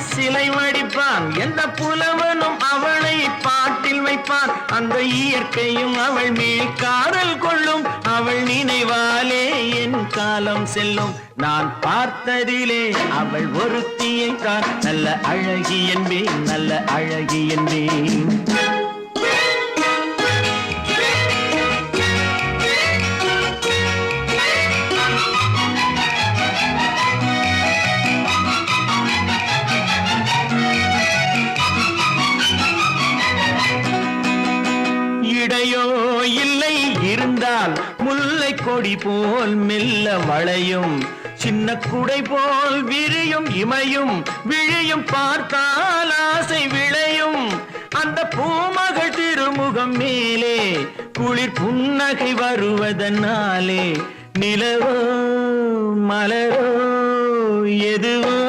சிலை வடிப்பான். எந்த புலவனும் அவளை பாட்டில் வைப்பான். அந்த இயற்கையும் அவள் மேல் காதல் கொள்ளும். அவள் நினைவாலே என் காலம் செல்லும். நான் பார்த்ததிலே அவள் ஒருத்தியை தான் நல்ல அழகி என்பேன், நல்ல அழகி என்பேன். இடையோ இல்லை இருந்தால் முல்லை கொடி போல் மெல்ல வளையும். சின்ன குடை போல் விரியும் இமையும் விழியும் பார்த்தால் ஆசை விளையும். அந்த பூமகள் திருமுகம் மேலே குளிர் புன்னகை வருவதனாலே நிலவோ மலரோ எதுவோ